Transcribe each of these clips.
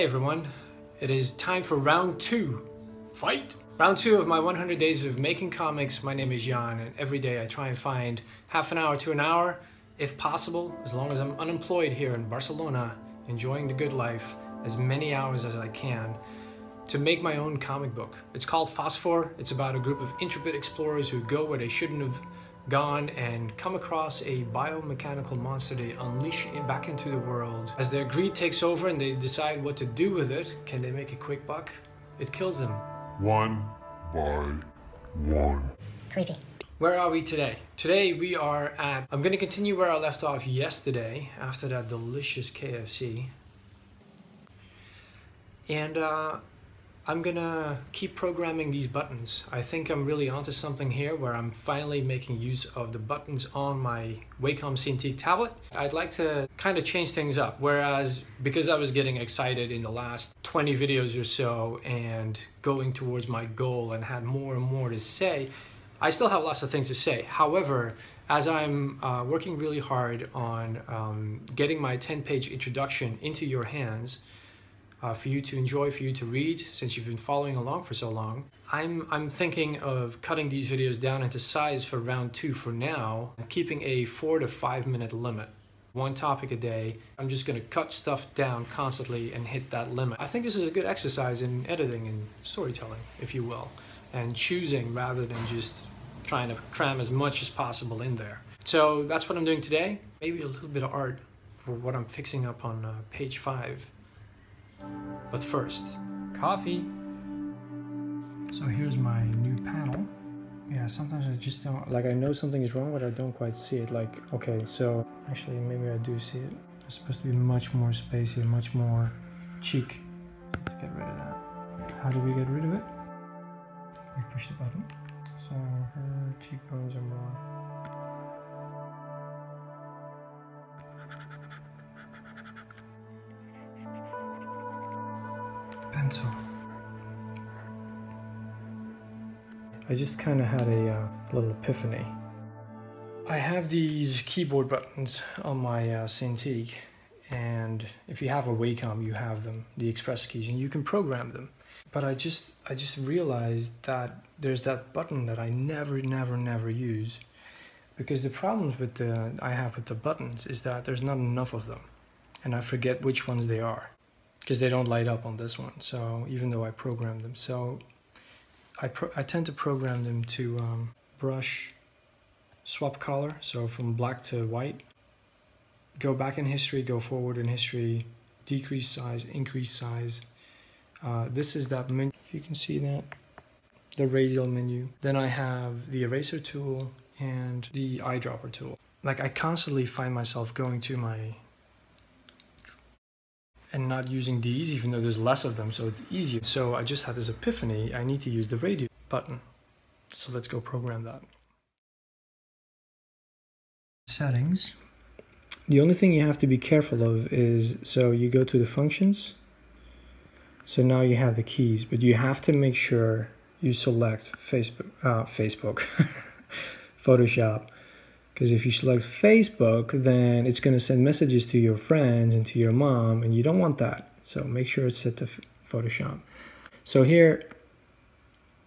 Hey everyone, it is time for round 2. Fight! Round 2 of my 100 days of making comics. My name is Jan, and every day I try and find half an hour to an hour, if possible, as long as I'm unemployed here in Barcelona, enjoying the good life, as many hours as I can, to make my own comic book. It's called Phosphor. It's about a group of intrepid explorers who go where they shouldn't have gone and come across a biomechanical monster they unleash back into the world. As their greed takes over and they decide what to do with it, can they make a quick buck? It kills them. One by one. Creepy. Where are we today? Today we are at... I'm going to continue where I left off yesterday after that delicious KFC. And I'm gonna keep programming these buttons. I think I'm really onto something here where I'm finally making use of the buttons on my Wacom Cintiq tablet. I'd like to kind of change things up, whereas because I was getting excited in the last 20 videos or so and going towards my goal and had more and more to say, I still have lots of things to say. However, as I'm working really hard on getting my 10-page introduction into your hands, for you to enjoy, for you to read, since you've been following along for so long. I'm thinking of cutting these videos down into size for round 2 for now, and keeping a 4 to 5 minute limit. One topic a day. I'm just gonna cut stuff down constantly and hit that limit. I think this is a good exercise in editing and storytelling, if you will, and choosing rather than just trying to cram as much as possible in there. So that's what I'm doing today. Maybe a little bit of art for what I'm fixing up on page 5. But first, coffee. So here's my new panel. Yeah, sometimes I just don't, like I know something is wrong, but I don't quite see it. Like, okay, so actually maybe I do see it. There's supposed to be much more space here, much more cheek. Let's get rid of that. How do we get rid of it? We push the button. So her cheekbones are more... pencil. I just kind of had a little epiphany. I have these keyboard buttons on my Cintiq, and if you have a Wacom, you have them, the express keys, and you can program them. But I just realized that there's that button that I never use, because the problems with I have with the buttons is that there's not enough of them, and I forget which ones they are, because they don't light up on this one. So even though I programmed them, so I tend to program them to brush, swap color, so from black to white, go back in history, go forward in history, decrease size, increase size. This is that menu, if you can see that, the radial menu. Then I have the eraser tool and the eyedropper tool. Like I constantly find myself going to my and not using these, even though there's less of them, so it's easier. So I just had this epiphany, I need to use the radio button. So let's go program that. Settings. The only thing you have to be careful of is, so you go to the functions. So now you have the keys, but you have to make sure you select Facebook, Photoshop. Because if you select Facebook, then it's going to send messages to your friends and to your mom, and you don't want that. So make sure it's set to Photoshop. So here,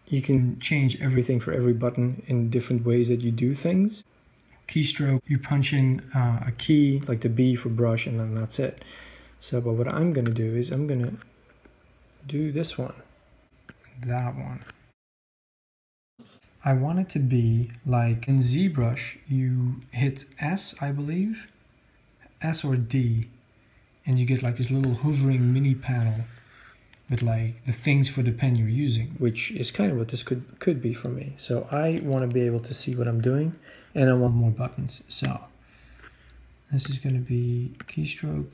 you can change everything for every button in different ways that you do things. Keystroke, you punch in a key, like the B for brush, and then that's it. So, but what I'm going to do is I'm going to do this one, that one. I want it to be like in ZBrush, you hit S, I believe, S or D, and you get like this little hovering mini panel with like the things for the pen you're using, which is kind of what this could be for me. So I want to be able to see what I'm doing, and I want more buttons. So this is going to be keystroke,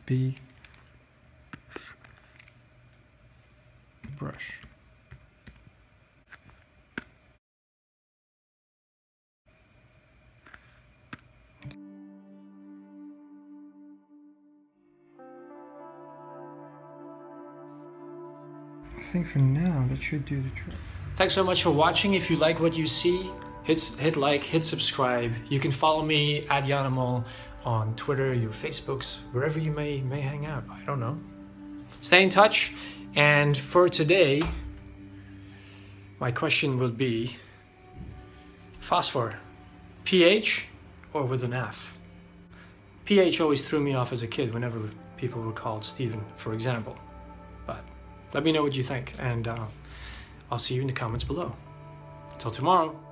B, brush. I think for now that should do the trick. Thanks so much for watching. If you like what you see, hit like, hit subscribe. You can follow me at Jan Amol on Twitter, your Facebooks, wherever you may hang out. I don't know. stay in touch. And for today, my question will be phosphor, pH or with an F? pH always threw me off as a kid whenever people were called Stephen, for example. But let me know what you think, and I'll see you in the comments below. Till tomorrow.